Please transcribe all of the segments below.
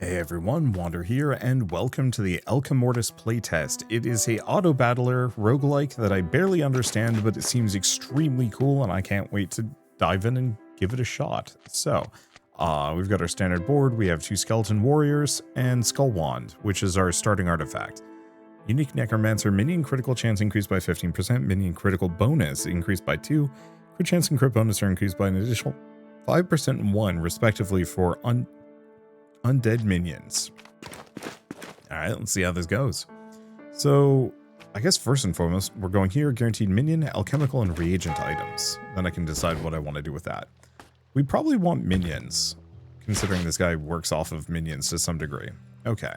Hey everyone, Wander here, and welcome to the Alchemortis playtest. It is a auto-battler roguelike that I barely understand, but it seems extremely cool, and I can't wait to dive in and give it a shot. So, we've got our standard board, we have 2 skeleton warriors, and Skull Wand, which is our starting artifact. Unique Necromancer, minion critical chance increased by 15%, minion critical bonus increased by 2, crit chance and crit bonus are increased by an additional 5% and 1, respectively, for undead minions. Alright, let's see how this goes. So, I guess first and foremost, we're going here, guaranteed minion, alchemical, and reagent items. Then I can decide what I want to do with that. We probably want minions, considering this guy works off of minions to some degree. Okay.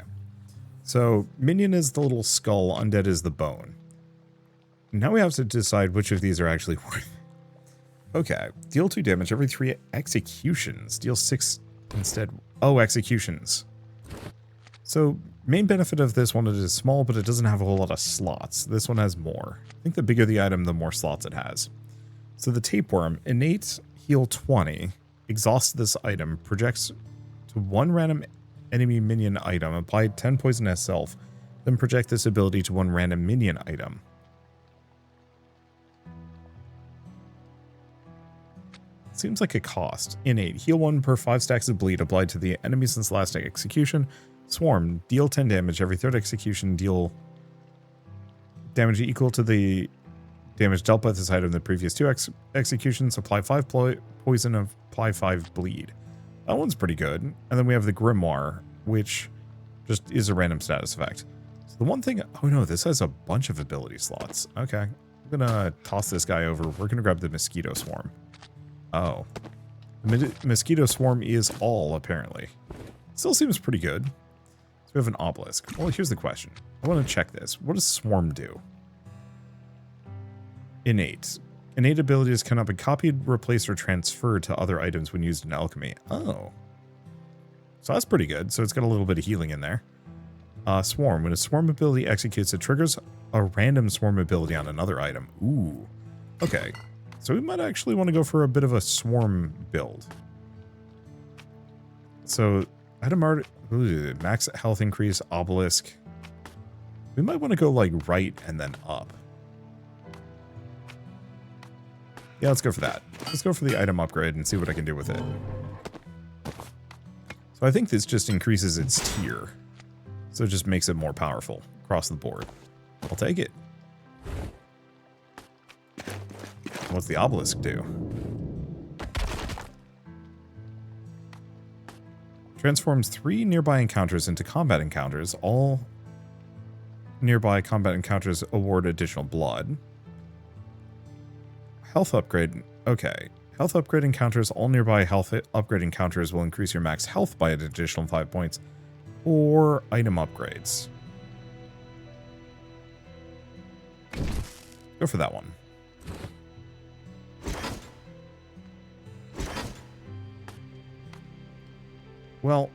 So, minion is the little skull, undead is the bone. Now we have to decide which of these are actually worth. Okay, deal 2 damage every 3 executions. Deal 6 instead. Oh, executions. So, main benefit of this one is it's small, but it doesn't have a whole lot of slots. This one has more. I think the bigger the item, the more slots it has. So the tapeworm, innate heal 20, exhaust this item, projects to 1 random enemy minion item, apply 10 poison as self, then project this ability to 1 random minion item. Seems like a cost. Innate. Heal 1 per 5 stacks of bleed applied to the enemy since last execution. Swarm. Deal 10 damage every 3rd execution. Deal damage equal to the damage dealt by this item in the previous 2 executions. Apply 5 poison and apply 5 bleed. That one's pretty good. And then we have the Grimoire, which just is a random status effect. So the one thing... Oh no, this has a bunch of ability slots. Okay. I'm gonna toss this guy over. We're gonna grab the Mosquito Swarm. Oh. The Mosquito Swarm is all, apparently. Still seems pretty good. So we have an obelisk. Well, here's the question. I want to check this. What does Swarm do? Innate. Innate abilities cannot be copied, replaced, or transferred to other items when used in alchemy. Oh. So that's pretty good. So it's got a little bit of healing in there. Swarm. When a Swarm ability executes, it triggers a random Swarm ability on another item. Ooh. Okay. So we might actually want to go for a bit of a swarm build. So, item art, max health increase, obelisk. We might want to go like right and then up. Yeah, let's go for that. Let's go for the item upgrade and see what I can do with it. So I think this just increases its tier. So it just makes it more powerful across the board. I'll take it. What's the obelisk do? Transforms 3 nearby encounters into combat encounters. All nearby combat encounters award additional blood. Health upgrade. Okay. Health upgrade encounters. All nearby health upgrade encounters will increase your max health by an additional 5 points. Or item upgrades. Go for that one. Well,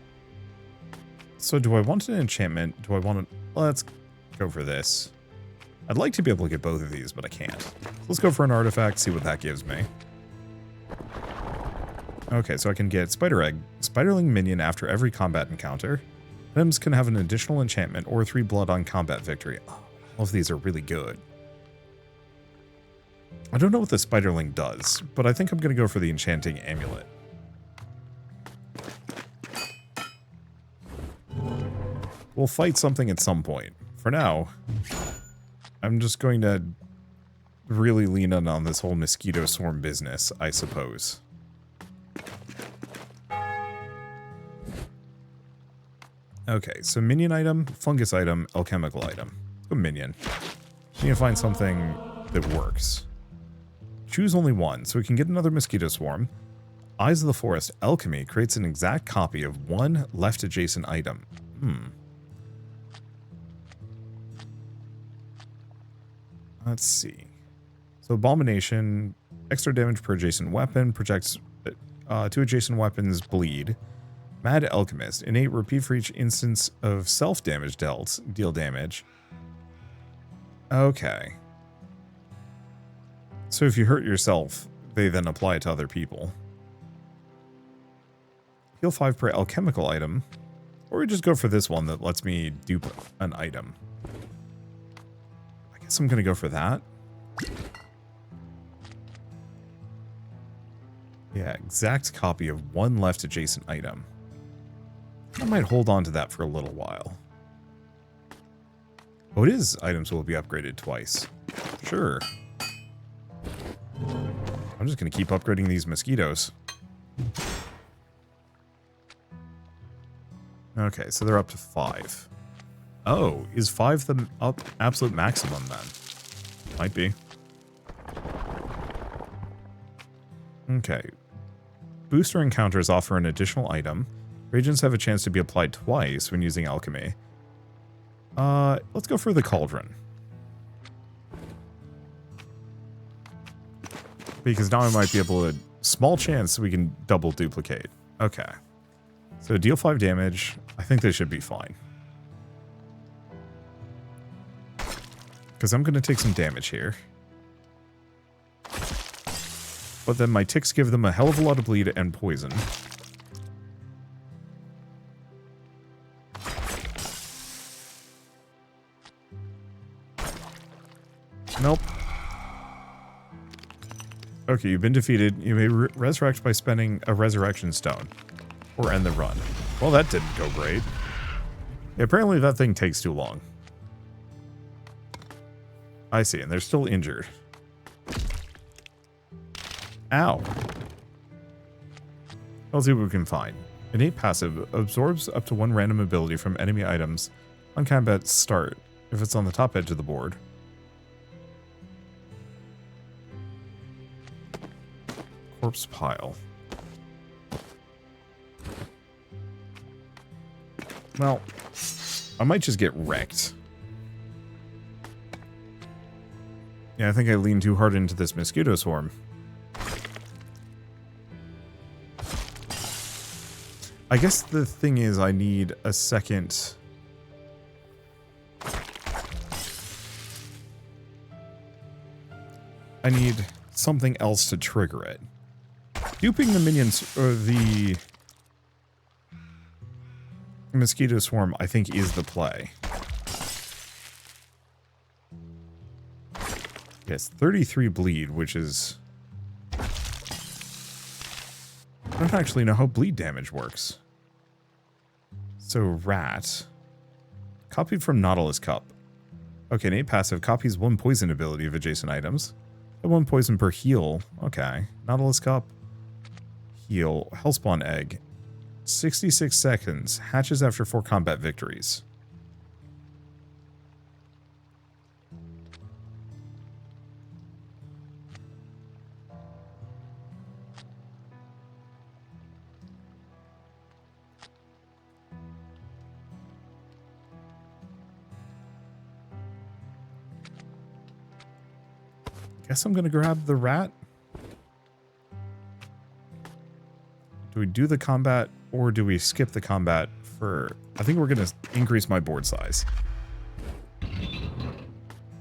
so do I want an enchantment? Do I want to... Let's go for this. I'd like to be able to get both of these, but I can't. So let's go for an artifact, see what that gives me. Okay, so I can get Spider Egg. Spiderling minion after every combat encounter. Items can have an additional enchantment or 3 blood on combat victory. Oh, all of these are really good. I don't know what the Spiderling does, but I think I'm going to go for the Enchanting Amulet. We'll fight something at some point. For now, I'm just going to really lean in on this whole Mosquito Swarm business, I suppose. Okay, so minion item, fungus item, alchemical item. Let's go minion. We need to find something that works. Choose only one, so we can get another Mosquito Swarm. Eyes of the Forest, alchemy, creates an exact copy of 1 left adjacent item. Let's see. So Abomination, extra damage per adjacent weapon, projects 2 adjacent weapons bleed. Mad Alchemist, innate repeat for each instance of self-damage dealt, deal damage. Okay. So if you hurt yourself, they then apply it to other people. Heal 5 per alchemical item. Or we just go for this one that lets me dupe an item. I guess I'm going to go for that. Yeah, exact copy of one left adjacent item. I might hold on to that for a little while. Oh, it is items will be upgraded twice. Sure. I'm just going to keep upgrading these mosquitoes. Okay, so they're up to 5. Oh, is 5 the absolute maximum then? Might be. Okay. Booster encounters offer an additional item. Reagents have a chance to be applied twice when using alchemy. Let's go for the cauldron. Because now I might be able to... Small chance we can double duplicate. Okay. So deal 5 damage. I think they should be fine. Because I'm going to take some damage here. But then my ticks give them a hell of a lot of bleed and poison. Nope. Okay, you've been defeated. You may resurrect by spending a resurrection stone. Or end the run. Well, that didn't go great. Yeah, apparently that thing takes too long. I see, and they're still injured. Ow. Let's see what we can find. Innate passive absorbs up to 1 random ability from enemy items on combat start if it's on the top edge of the board. Corpse pile. Well, I might just get wrecked. Yeah, I think I leaned too hard into this mosquito swarm. I guess the thing is I need a second... I need something else to trigger it. Duping the minions, or the mosquito swarm, I think is the play. Yes, 33 bleed, which is... I don't actually know how bleed damage works. So, rat. Copied from Nautilus Cup. Okay, innate passive copies 1 poison ability of adjacent items. 1 poison per heal. Okay. Nautilus Cup. Heal. Hellspawn egg. 66 seconds. Hatches after 4 combat victories. Guess I'm gonna grab the rat. Do we do the combat or do we skip the combat for... I think we're gonna increase my board size.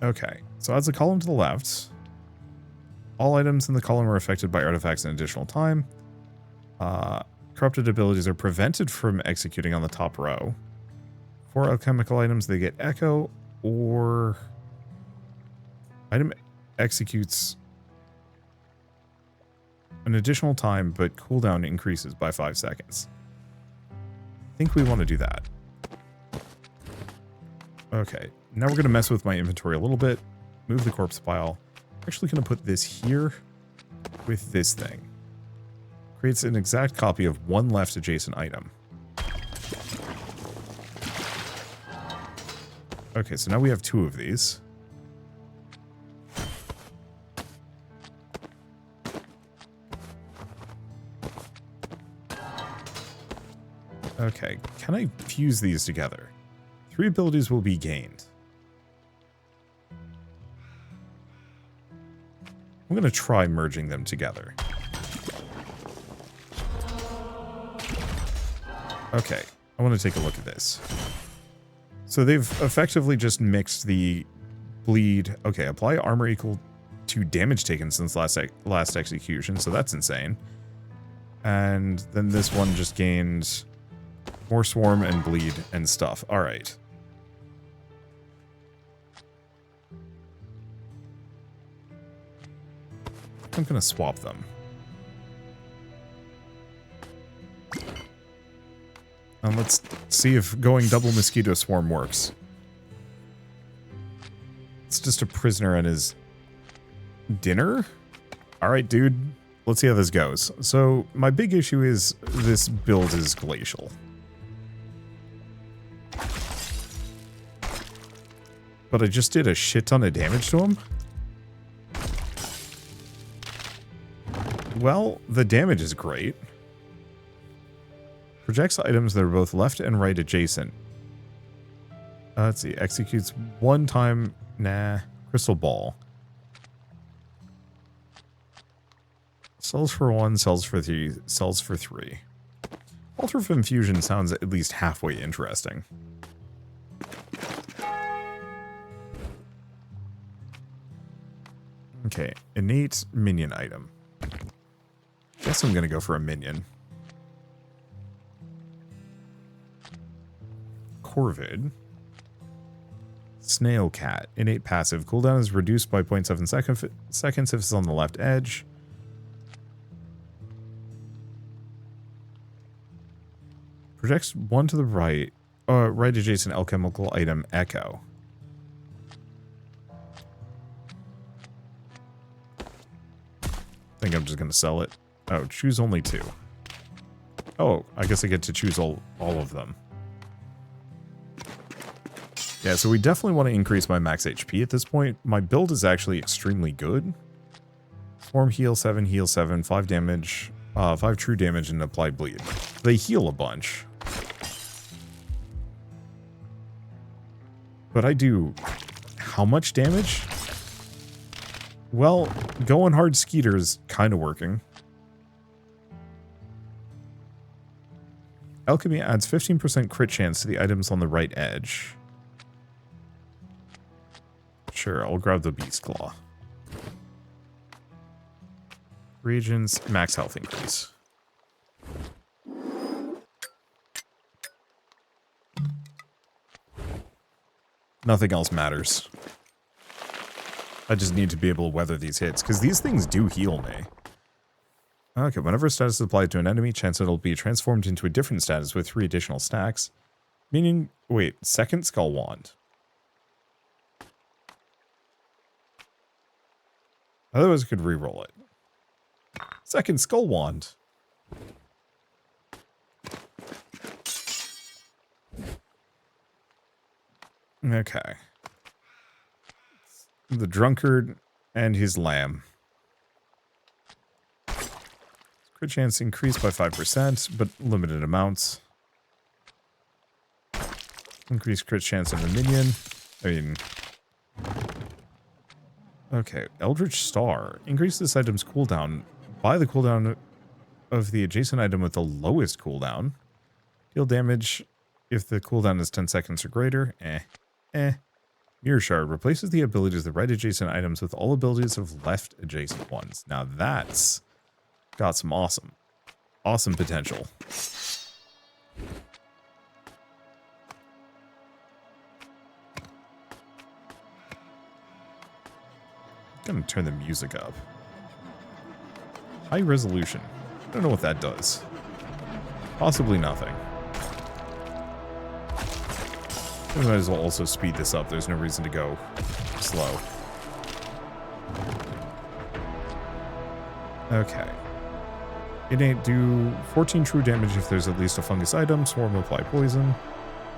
Okay, so adds a column to the left. All items in the column are affected by artifacts an additional time. Corrupted abilities are prevented from executing on the top row. For alchemical items, they get echo or... Item executes an additional time, but cooldown increases by 5 seconds. I think we want to do that. Okay, now we're going to mess with my inventory a little bit. Move the corpse pile. Actually going to put this here with this thing. Creates an exact copy of 1 left adjacent item. Okay, so now we have 2 of these. Okay, can I fuse these together? 3 abilities will be gained. I'm going to try merging them together. Okay, I want to take a look at this. So they've effectively just mixed the bleed. Okay, apply armor equal to damage taken since last execution, so that's insane. And then this one just gained More swarm and bleed and stuff. All right. I'm going to swap them. And let's see if going double mosquito swarm works. It's just a prisoner and his dinner? Alright, dude. Let's see how this goes. So, my big issue is this build is glacial. But I just did a shit ton of damage to him? Well, the damage is great. Projects items that are both left and right adjacent. Let's see. Executes one time. Nah. Crystal ball. Sells for 1, sells for 3, sells for 3. Altar of Infusion sounds at least halfway interesting. Okay. Innate minion item. Guess I'm gonna go for a minion. Corvid. Snail Cat. Innate passive. Cooldown is reduced by 0.7 seconds if it's on the left edge. Projects 1 to the right. Right adjacent alchemical item. Echo. I think I'm just going to sell it. Oh, choose only 2. Oh, I guess I get to choose all of them. Yeah, so we definitely want to increase my max HP at this point. My build is actually extremely good. Swarm heal 7, 5 damage, 5 true damage, and apply bleed. They heal a bunch. But I do how much damage? Well, going hard Skeeter is kind of working. Alchemy adds 15% crit chance to the items on the right edge. Sure, I'll grab the Beast Claw. Reagents, max health increase. Nothing else matters. I just need to be able to weather these hits, because these things do heal me. Okay, whenever a status is applied to an enemy, chance it'll be transformed into a different status with 3 additional stacks. Meaning, wait, second Skull Wand. Otherwise, I could reroll it. Second Skull Wand. Okay. The Drunkard and his Lamb. Crit chance increased by 5%, but limited amounts. Increased crit chance of a minion. I mean... Okay, Eldritch Star. Increase this item's cooldown by the cooldown of the adjacent item with the lowest cooldown. Deal damage if the cooldown is 10 seconds or greater. Mirror Shard replaces the abilities of the right adjacent items with all abilities of left adjacent ones. Now that's got some awesome potential. I'm gonna turn the music up. High resolution. I don't know what that does. Possibly nothing. I might as well also speed this up. There's no reason to go slow. Okay. Innate do 14 true damage if there's at least a fungus item. Swarm apply poison.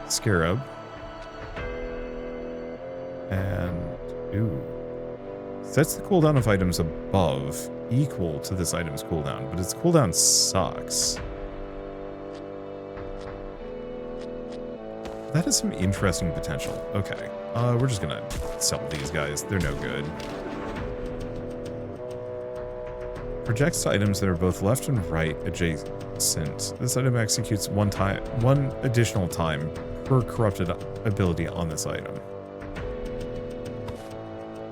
Scarab. And... ooh. Sets the cooldown of items above equal to this item's cooldown, but its cooldown sucks. That has some interesting potential. Okay, we're just gonna sell these guys. They're no good. Projects to items that are both left and right adjacent. This item executes one additional time per corrupted ability on this item.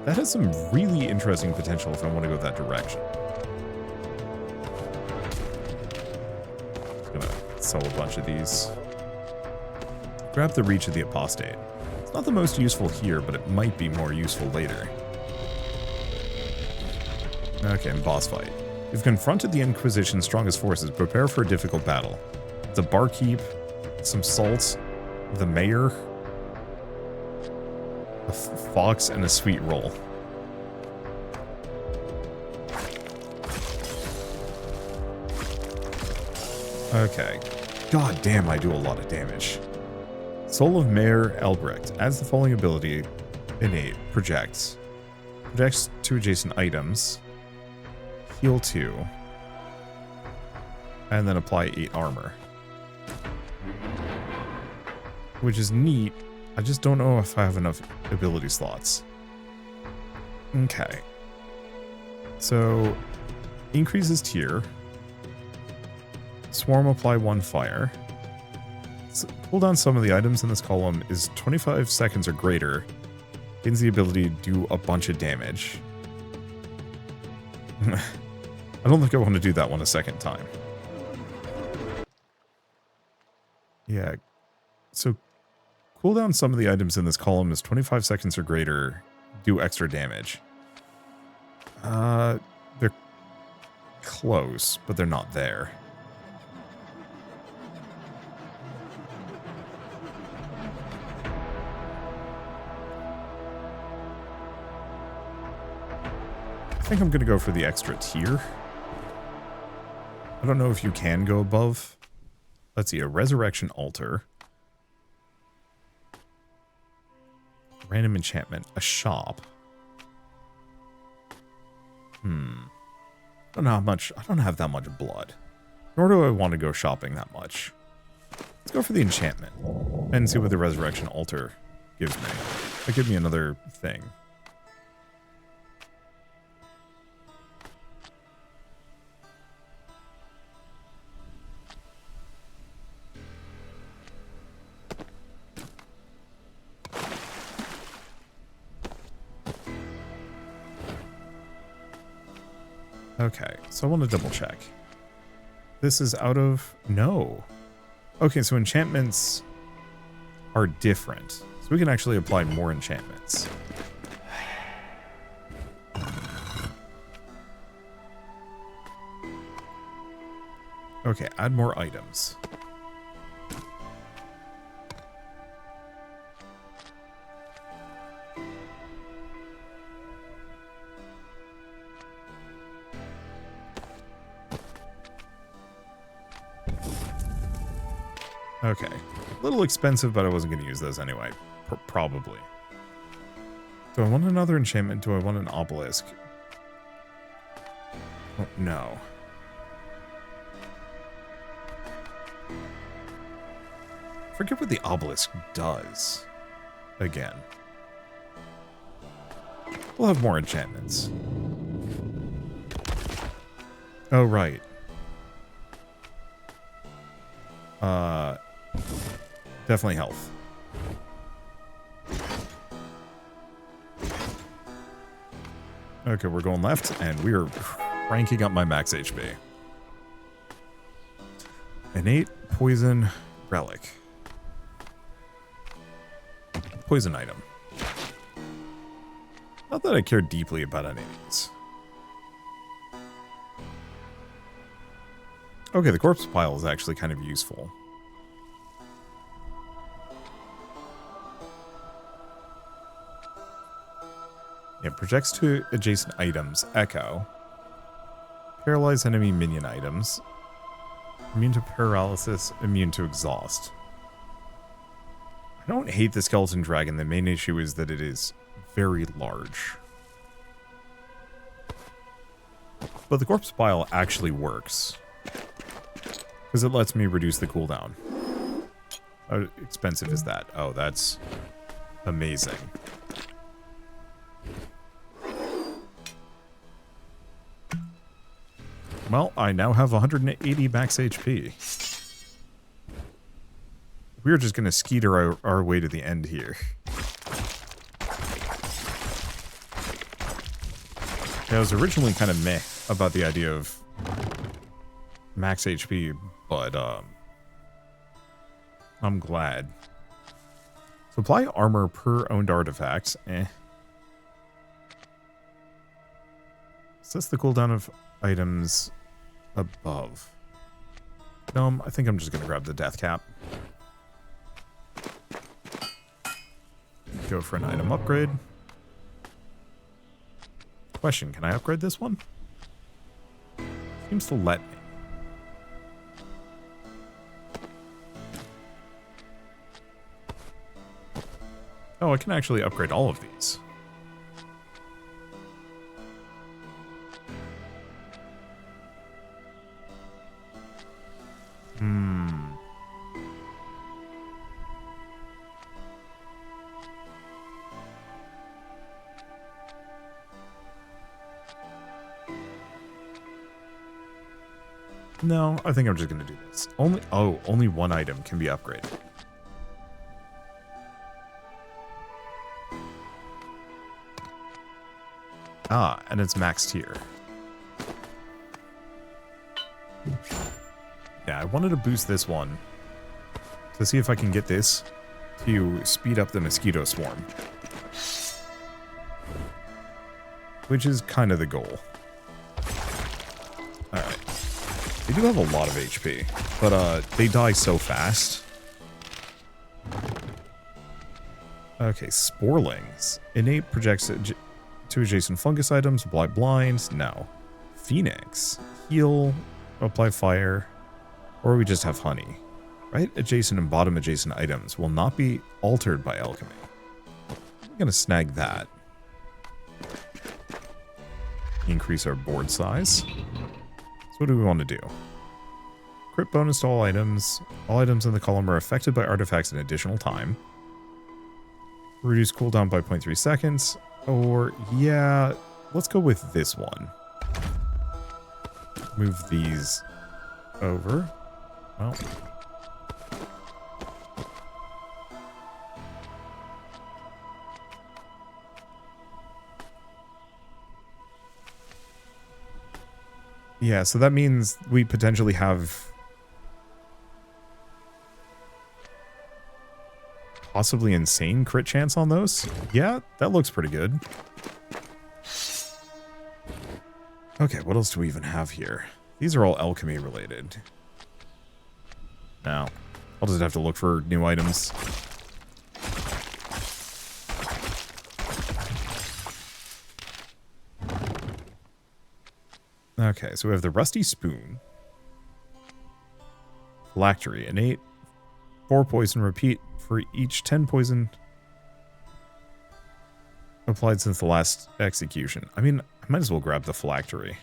That has some really interesting potential if I want to go that direction. I'm gonna sell a bunch of these. Grab the Reach of the Apostate. It's not the most useful here, but it might be more useful later. Okay, boss fight. You've confronted the Inquisition's strongest forces. Prepare for a difficult battle. The barkeep, some salt, the mayor, a fox, and a sweet roll. Okay. God damn, I do a lot of damage. Soul of Mayor Albrecht adds the following ability. Innate. Projects. Projects to adjacent items. Heal 2. And then apply 8 armor. Which is neat. I just don't know if I have enough ability slots. Okay. So, increases tier. Swarm apply 1 fire. So, pull down some of the items in this column is 25 seconds or greater. Gains the ability to do a bunch of damage. I don't think I want to do that one a second time. Yeah. So, cool down some of the items in this column is 25 seconds or greater. Do extra damage. They're close, but they're not there. I think I'm going to go for the extra tier. I don't know if you can go above. Let's see, a resurrection altar. Random enchantment. A shop. I don't know how much. I don't have that much blood. Nor do I want to go shopping that much. Let's go for the enchantment. And see what the resurrection altar gives me. It'll give me another thing. Okay, so I want to double check. This is out of... No. Okay, so enchantments are different. So we can actually apply more enchantments. Okay, add more items. Okay. A little expensive, but I wasn't going to use those anyway. Probably. Do I want another enchantment? Do I want an obelisk? Oh, no. Forget what the obelisk does. Again. We'll have more enchantments. Oh, right. Definitely health. Okay, we're going left, and we are cranking up my max HP. Innate poison relic. Poison item. Not that I care deeply about any of these. Okay, the corpse pile is actually kind of useful. Yeah, projects to adjacent items. Echo. Paralyze enemy minion items. Immune to paralysis. Immune to exhaust. I don't hate the skeleton dragon. The main issue is that it is very large. But the corpse pile actually works. Because it lets me reduce the cooldown. How expensive is that? Oh, that's amazing. Well, I now have 180 max HP. We're just going to skeeter our way to the end here. Yeah, I was originally kind of meh about the idea of max HP, but I'm glad. Apply armor per owned artifact. Eh. Assess the cooldown of items above. No, I think I'm just going to grab the death cap. Go for an item upgrade. Question, can I upgrade this one? Seems to let me. Oh, I can actually upgrade all of these. No, I think I'm just going to do this. Only one item can be upgraded. Ah, and it's maxed here. Yeah, I wanted to boost this one to see if I can get this to speed up the mosquito swarm. Which is kind of the goal. Alright. They do have a lot of HP, but they die so fast. Okay, Sporelings. Innate projects to adjacent fungus items, apply blind. No. Phoenix. Heal, apply fire, or we just have honey. Right adjacent and bottom adjacent items will not be altered by alchemy. I'm going to snag that. Increase our board size. So what do we want to do? Crit bonus to all items. All items in the column are affected by artifacts an additional time. Reduce cooldown by 0.3 seconds. Or, yeah, let's go with this one. Move these over. Well. Yeah, so that means we potentially have possibly insane crit chance on those. Yeah, that looks pretty good. Okay, what else do we even have here? These are all alchemy related. Now, I'll just have to look for new items. Okay, so we have the Rusty Spoon. Phylactery, innate. 4 poison, repeat for each 10 poison applied since the last execution. I mean, I might as well grab the Phylactery.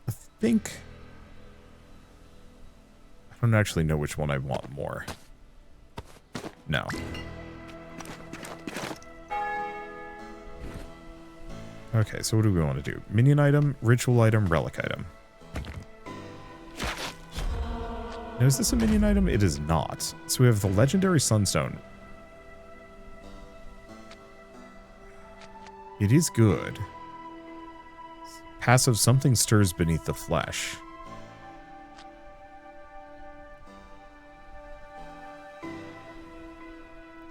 I think... I don't actually know which one I want more. No. Okay, so what do we want to do? Minion item, ritual item, relic item. Now, is this a minion item? It is not. So we have the legendary Sunstone. It is good. Passive, something stirs beneath the flesh.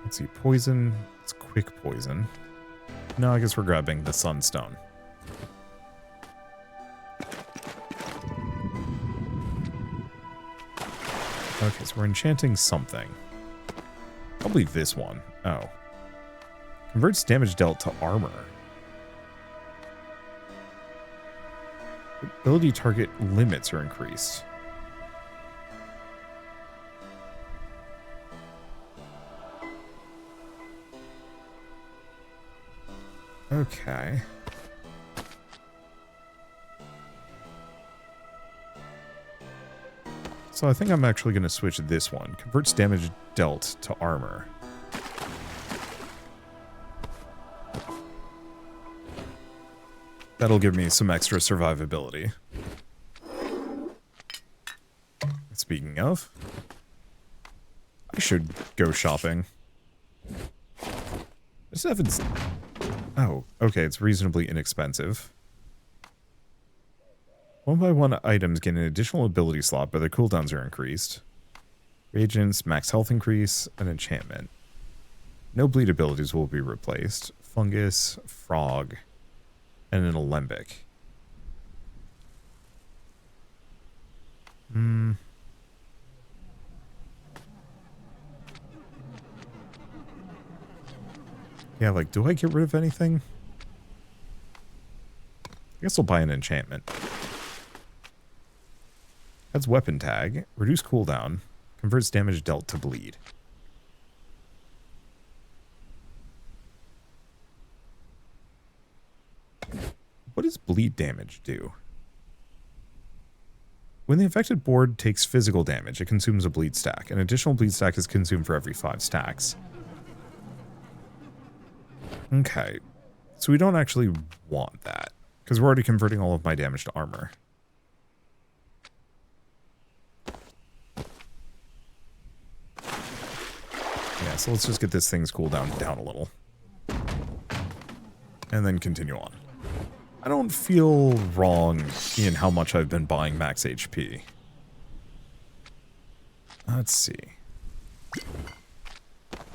Let's see, poison. It's quick poison. No, I guess we're grabbing the Sunstone. Okay, so we're enchanting something. Probably this one. Oh. Converts damage dealt to armor. Ability target limits are increased. Okay. So I think I'm actually going to switch this one. Converts damage dealt to armor. That'll give me some extra survivability. Speaking of, I should go shopping. I just haven't Oh, okay, it's reasonably inexpensive. 1x1 items get an additional ability slot, but their cooldowns are increased. Reagents, max health increase, and enchantment. No bleed abilities will be replaced. Fungus, frog, and an alembic. Yeah, like, do I get rid of anything? I guess I'll buy an enchantment. Adds weapon tag, reduce cooldown, converts damage dealt to bleed. What does bleed damage do? When the affected board takes physical damage, it consumes a bleed stack. An additional bleed stack is consumed for every 5 stacks. Okay, so we don't actually want that, because we're already converting all of my damage to armor. Yeah, so let's just get this thing's cooldown down a little. And then continue on. I don't feel wrong in how much I've been buying max HP. Let's see. What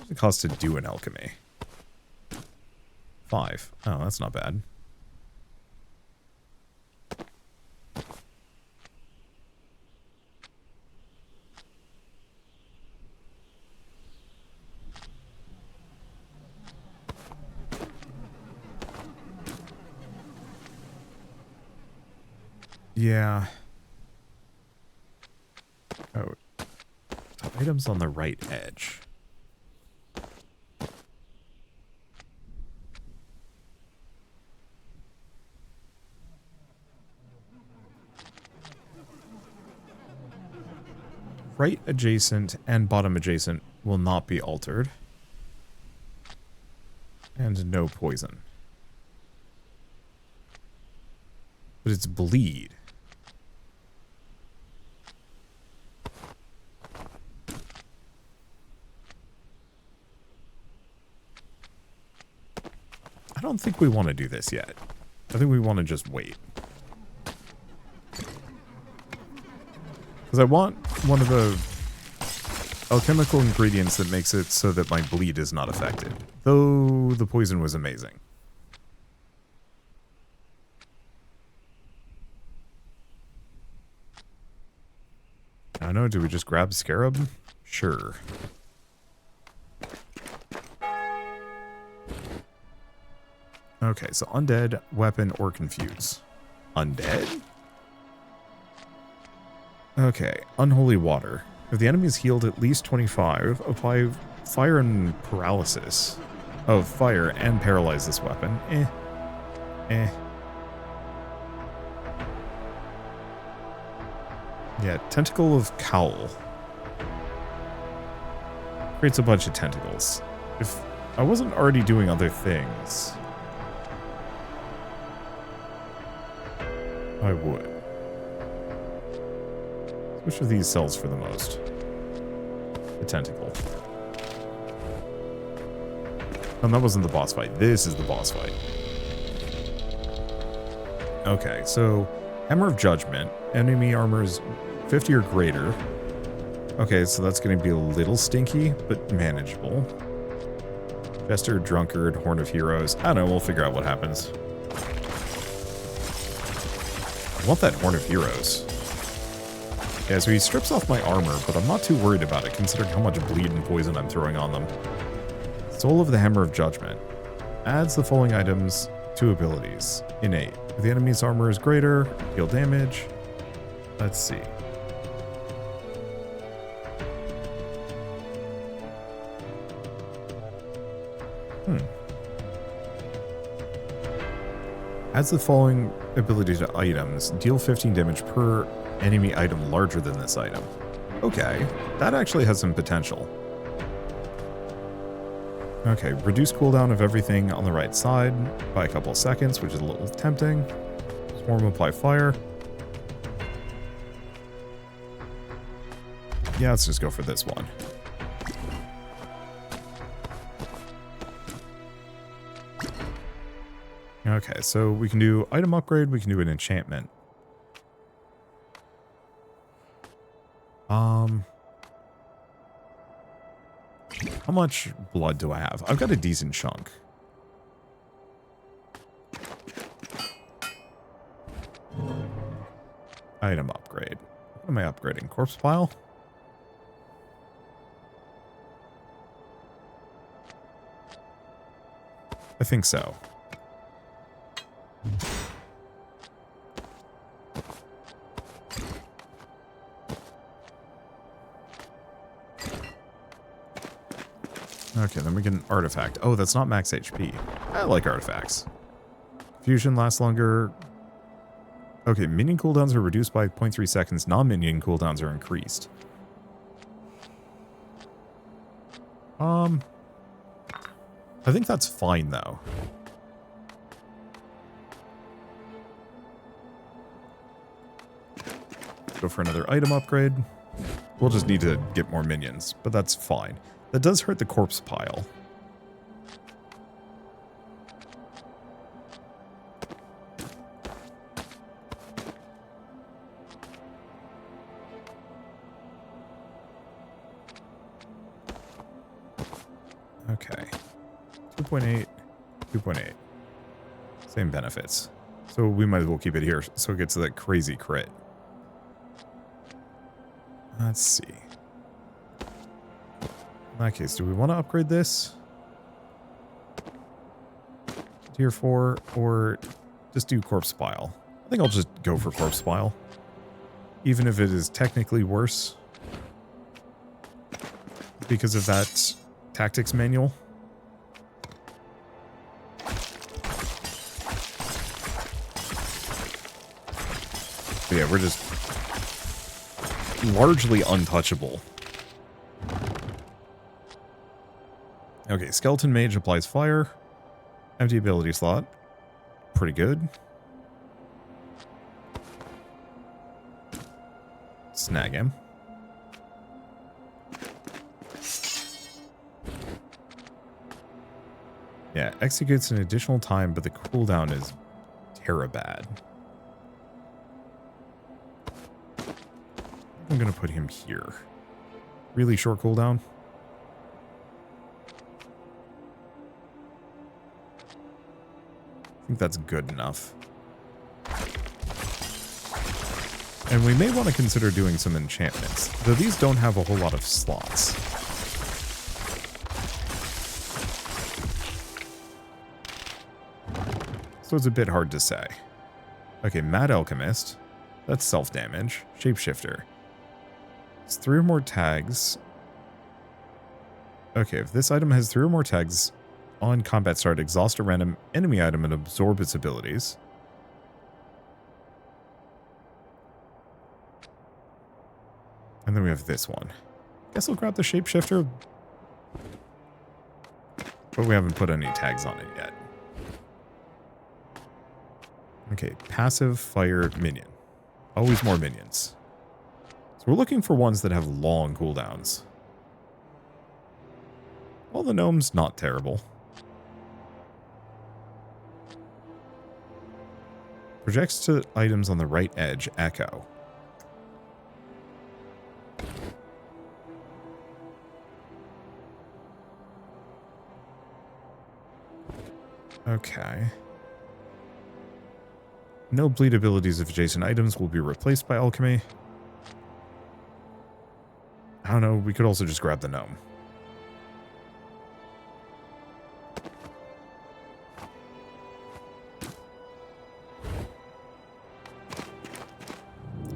does it cost to do an alchemy? 5. Oh, that's not bad. Yeah. Oh. The item's on the right edge. Right adjacent and bottom adjacent will not be altered. And no poison. But it's bleed. I don't think we want to do this yet. I think we want to just wait. Because I want one of the alchemical ingredients that makes it so that my bleed is not affected. Though the poison was amazing. I don't know, do we just grab Scarab? Sure. Okay, so undead, weapon, or confuse. Undead? Okay, unholy water. If the enemy is healed at least 25, apply fire and paralysis. Oh, fire and paralyze this weapon. Yeah, tentacle of cowl. Creates a bunch of tentacles. If I wasn't already doing other things, I would. Which of these sells for the most? The tentacle. Oh, that wasn't the boss fight. This is the boss fight. Okay, so Hammer of Judgment. Enemy armor is 50 or greater. Okay, so that's going to be a little stinky, but manageable. Jester, Drunkard, Horn of Heroes. I don't know, we'll figure out what happens. I want that Horn of Heroes. Yeah, so he strips off my armor, but I'm not too worried about it, considering how much bleed and poison I'm throwing on them. Soul of the Hammer of Judgment. Adds the following items to abilities. Innate. If the enemy's armor is greater, deal damage. Let's see. Adds the following ability to items. Deal 15 damage per enemy item larger than this item. Okay, that actually has some potential. Okay, reduce cooldown of everything on the right side by a couple of seconds, which is a little tempting. Swarm, apply fire. Yeah, let's just go for this one. Okay, so we can do item upgrade, we can do an enchantment. How much blood do I have? I've got a decent chunk. Item upgrade. What am I upgrading? Corpse pile? I think so. Okay, then we get an artifact. Oh, that's not max HP. I like artifacts. Fusion lasts longer. Okay, minion cooldowns are reduced by 0.3 seconds. Non-minion cooldowns are increased. I think that's fine, though. Go for another item upgrade. We'll just need to get more minions, but that's fine. That does hurt the corpse pile. Okay. 2.8, 2.8. Same benefits. So we might as well keep it here so it gets to that crazy crit. Let's see. In that case, do we want to upgrade this? Tier 4 or just do corpse pile? I think I'll just go for corpse pile. Even if it is technically worse. Because of that tactics manual. But yeah, we're just largely untouchable. Okay, Skeleton Mage applies fire. Empty ability slot. Pretty good. Snag him. Yeah, executes an additional time, but the cooldown is terabad. I'm gonna put him here. Really short cooldown. I think that's good enough. And we may want to consider doing some enchantments, though these don't have a whole lot of slots. So it's a bit hard to say. Okay, Mad Alchemist. That's self-damage. Shapeshifter. It's 3 or more tags. Okay, if this item has 3 or more tags on combat start, exhaust a random enemy item and absorb its abilities. And then we have this one. Guess I'll grab the Shapeshifter. But we haven't put any tags on it yet. Okay, passive fire minion. Always more minions. So we're looking for ones that have long cooldowns. Well, the gnome's not terrible. Projects to items on the right edge, echo. Okay. No bleed abilities of adjacent items will be replaced by alchemy. I don't know, we could also just grab the gnome.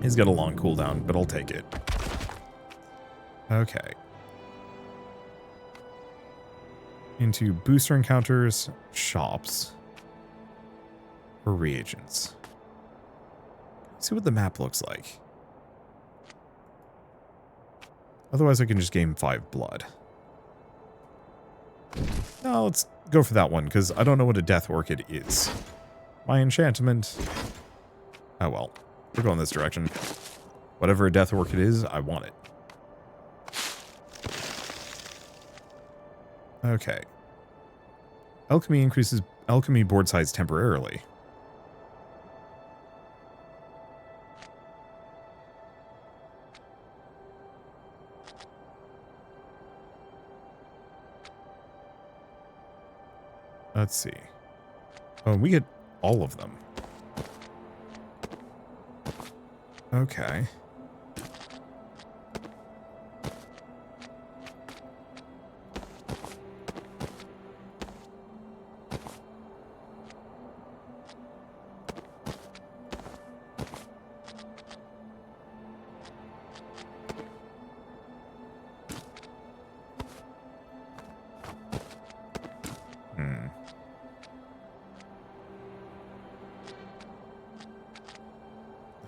He's got a long cooldown, but I'll take it. Okay. Into booster encounters, shops, or reagents. Let's see what the map looks like. Otherwise, I can just gain 5 blood. No, let's go for that one, because I don't know what a Death Orchid is. My enchantment... Oh well. We're going this direction. Whatever a Death Orchid is, I want it. Okay. Alchemy increases alchemy board size temporarily. Let's see. Oh, we get all of them. Okay.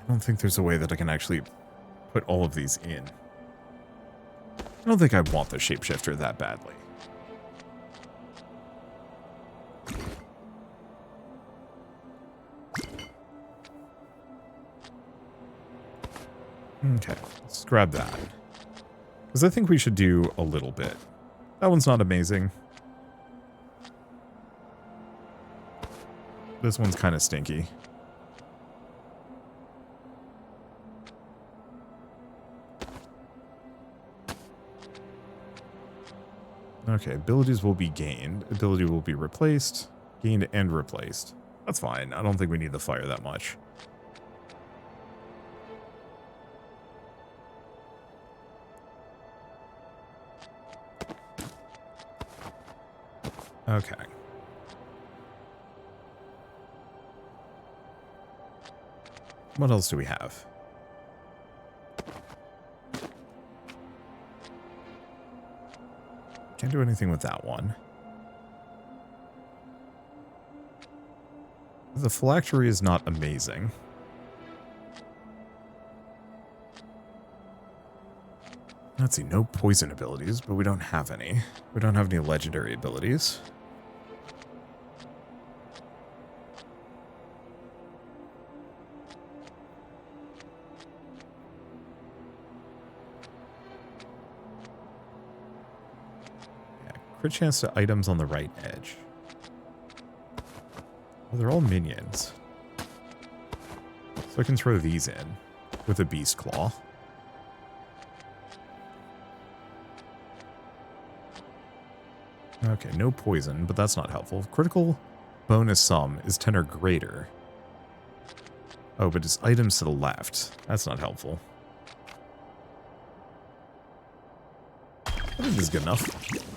I don't think there's a way that I can actually put all of these in. I don't think I want the shapeshifter that badly. Okay, let's grab that. Because I think we should do a little bit. That one's not amazing. This one's kind of stinky. Okay, abilities will be gained. Ability will be replaced. Gained and replaced. That's fine. I don't think we need the fire that much. Okay. What else do we have? Can't do anything with that one. The phylactery is not amazing. Let's see, no poison abilities, but we don't have any. We don't have any legendary abilities. Crit chance to items on the right edge. Well, they're all minions. So I can throw these in with a beast claw. Okay, no poison, but that's not helpful. Critical bonus sum is 10 or greater. Oh, but it's items to the left. That's not helpful. I think this is good enough.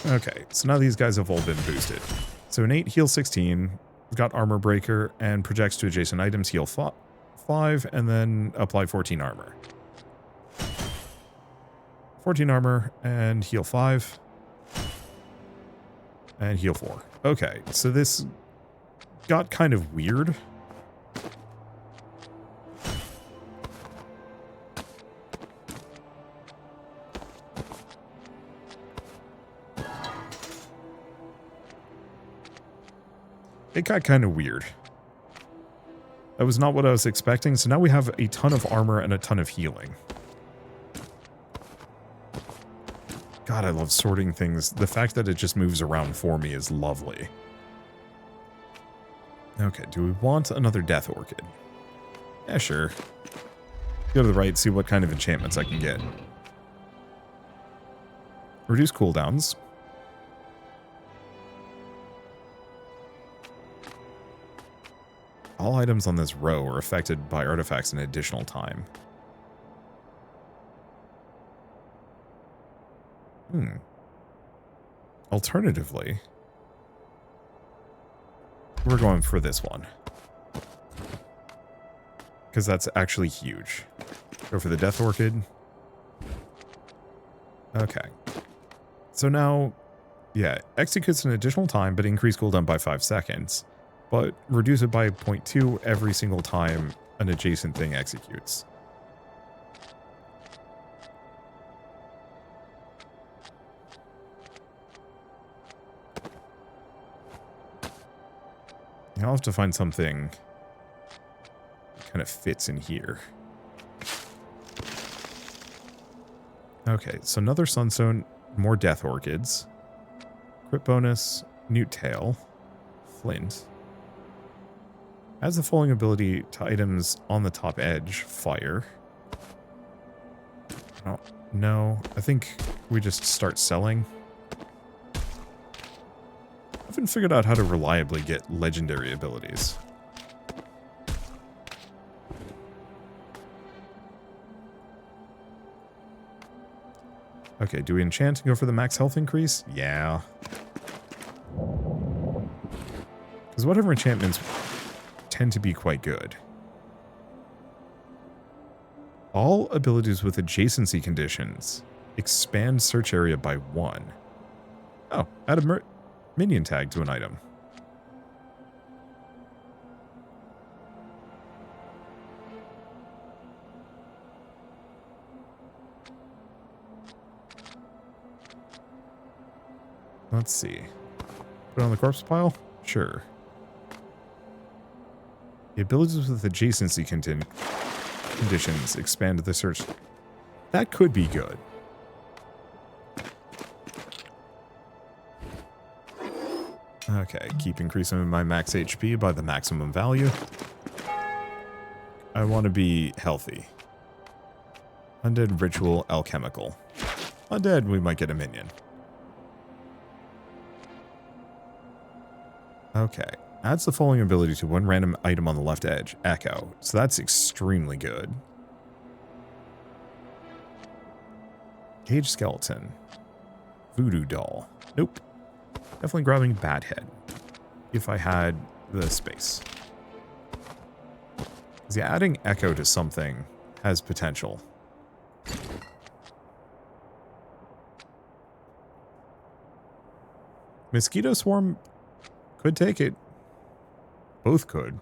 Okay, so now these guys have all been boosted. So innate heal 16, we've got armor breaker, and projects to adjacent items heal 5, and then apply 14 armor. 14 armor, and heal 5. And heal 4. Okay, so this got kind of weird. It got kind of weird. That was not what I was expecting, so now we have a ton of armor and a ton of healing. God, I love sorting things. The fact that it just moves around for me is lovely. Okay, do we want another Death Orchid? Yeah, sure. Go to the right, see what kind of enchantments I can get. Reduce cooldowns. All items on this row are affected by artifacts an additional time. Alternatively, we're going for this one. Because that's actually huge. Go for the Death Orchid. Okay. So now, yeah, executes an additional time, but increase cooldown by 5 seconds. But reduce it by 0.2 every single time an adjacent thing executes. I'll have to find something that kind of fits in here. Okay, so another Sunstone, more Death Orchids. Crit bonus, Newt tail. Flint. Adds the following ability to items on the top edge. Fire. Oh, no. I think we just start selling. I haven't figured out how to reliably get legendary abilities. Okay, do we enchant and go for the max health increase? Yeah. Because whatever enchantments tend to be quite good. All abilities with adjacency conditions expand search area by 1. Oh, add a minion tag to an item. Let's see. Put it on the corpse pile? Sure. The abilities with adjacency conditions expand the search. That could be good. Okay, keep increasing my max HP by the maximum value. I want to be healthy. Undead ritual alchemical. Undead, we might get a minion. Okay. Adds the following ability to one random item on the left edge. Echo. So that's extremely good. Cage skeleton. Voodoo doll. Nope. Definitely grabbing Bat Head. If I had the space. Because yeah, adding Echo to something has potential. Mosquito swarm could take it. Both could.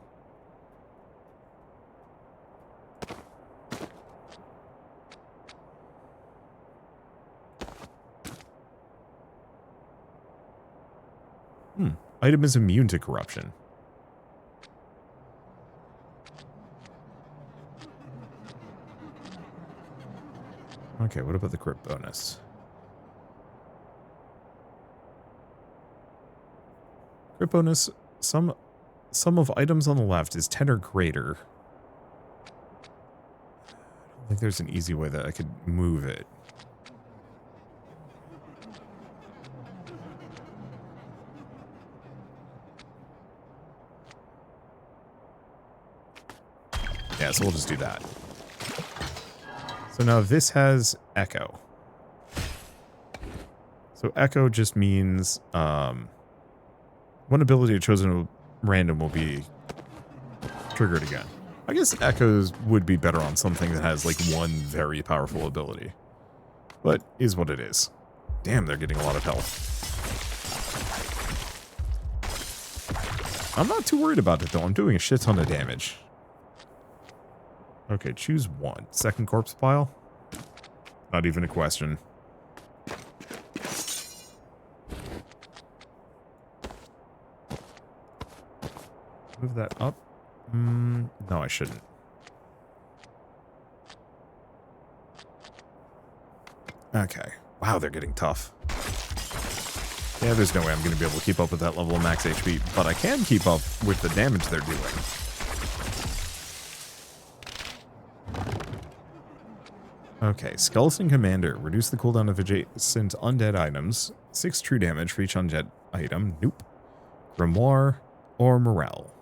Item is immune to corruption. Okay, what about the crit bonus? Crit bonus, some of items on the left is 10 or greater. I don't think there's an easy way that I could move it. Yeah, so we'll just do that. So now this has Echo. So Echo just means one ability chosen random will be triggered again. I guess Echoes would be better on something that has like one very powerful ability. But is what it is. Damn, they're getting a lot of health. I'm not too worried about it though. I'm doing a shit ton of damage. Okay, choose one. Second corpse pile? Not even a question. Move that up? No, I shouldn't. Okay. Wow, they're getting tough. Yeah, there's no way I'm going to be able to keep up with that level of max HP, but I can keep up with the damage they're doing. Okay, Skeleton Commander. Reduce the cooldown of adjacent undead items. 6 true damage for each undead item. Nope. Grimoire or Morale.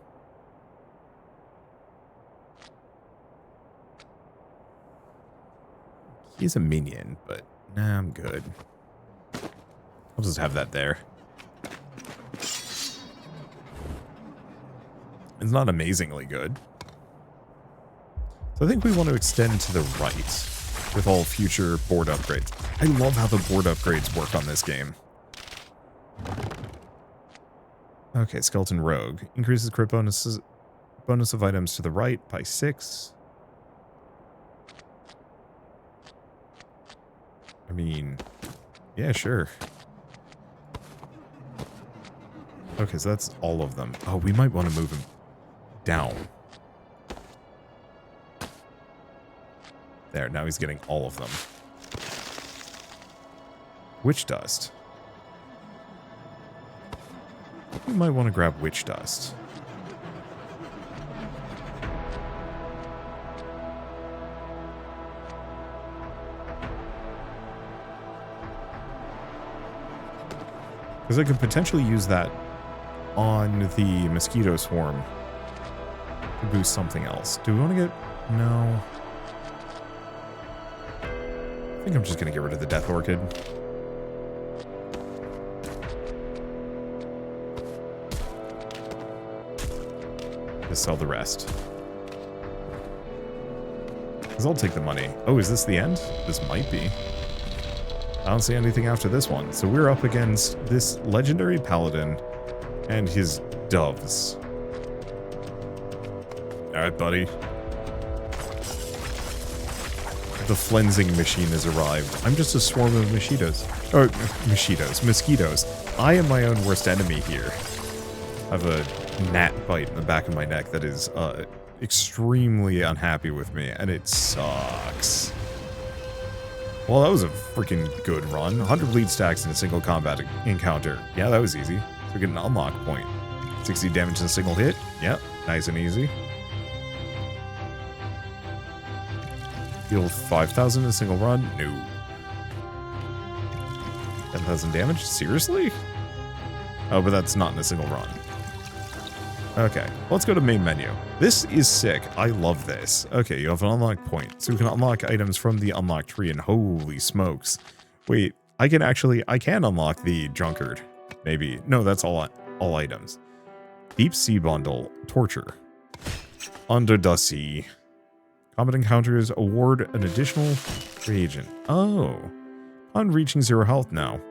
He's a minion, but nah, I'm good. I'll just have that there. It's not amazingly good. So I think we want to extend to the right with all future board upgrades. I love how the board upgrades work on this game. Okay, Skeleton Rogue. Increases crit bonus of items to the right by 6. I mean, yeah, sure. Okay, so that's all of them. Oh, we might want to move him down. There, now he's getting all of them. Witch Dust. You might want to grab witch dust. Because I could potentially use that on the mosquito swarm to boost something else. Do we want to get... No. I think I'm just going to get rid of the Death Orchid. Just sell the rest. Because I'll take the money. Oh, is this the end? This might be. I don't see anything after this one. So we're up against this legendary paladin and his doves. Alright, buddy. The flensing machine has arrived. I'm just a swarm of mosquitoes. Or, mosquitoes. I am my own worst enemy here. I have a gnat bite in the back of my neck that is extremely unhappy with me, and it sucks. Well, that was a freaking good run. 100 bleed stacks in a single combat encounter. Yeah, that was easy. So we get an unlock point. 60 damage in a single hit. Yep, nice and easy. Deal 5,000 in a single run. No. 10,000 damage? Seriously? Oh, but that's not in a single run. Okay, let's go to main menu. This is sick. I love this. Okay, you have an unlock point. So we can unlock items from the unlock tree, and holy smokes. Wait, I can unlock the drunkard. Maybe. No, that's all items. Deep Sea Bundle. Torture. Under the Sea. Combat encounters award an additional reagent. Oh. On reaching 0 health now.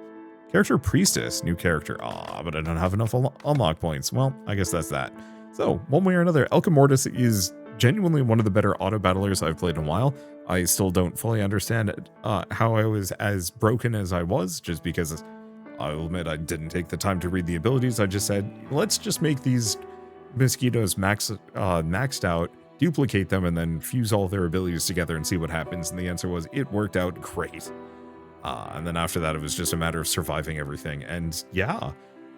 Character Priestess, new character. Ah, but I don't have enough unlock points. Well, I guess that's that. So, one way or another, Alchemortis is genuinely one of the better auto battlers I've played in a while. I still don't fully understand how I was as broken as I was, just because I'll admit I didn't take the time to read the abilities. I just said, let's just make these mosquitoes maxed out, duplicate them, and then fuse all their abilities together and see what happens. And the answer was, it worked out great. And then after that, it was just a matter of surviving everything. And yeah,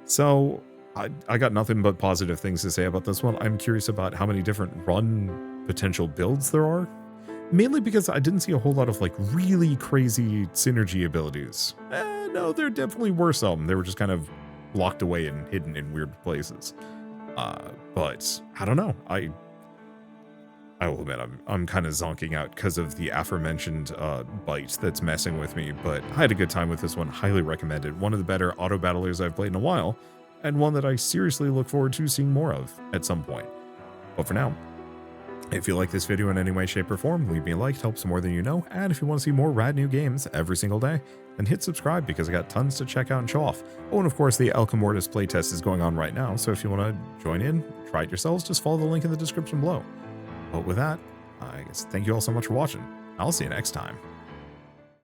so I got nothing but positive things to say about this one. I'm curious about how many different run potential builds there are. Mainly because I didn't see a whole lot of like really crazy synergy abilities. No, there definitely were some. They were just kind of locked away and hidden in weird places. But I don't know. I will admit, I'm kind of zonking out because of the aforementioned bite that's messing with me, but I had a good time with this one. Highly recommended. One of the better auto battlers I've played in a while, and one that I seriously look forward to seeing more of at some point. But for now, if you like this video in any way, shape, or form, leave me a like, it helps more than you know, and if you want to see more rad new games every single day, then hit subscribe because I got tons to check out and show off. Oh, and of course, the Alchemortis playtest is going on right now, so if you want to join in, try it yourselves, just follow the link in the description below. But with that, I guess thank you all so much for watching. I'll see you next time.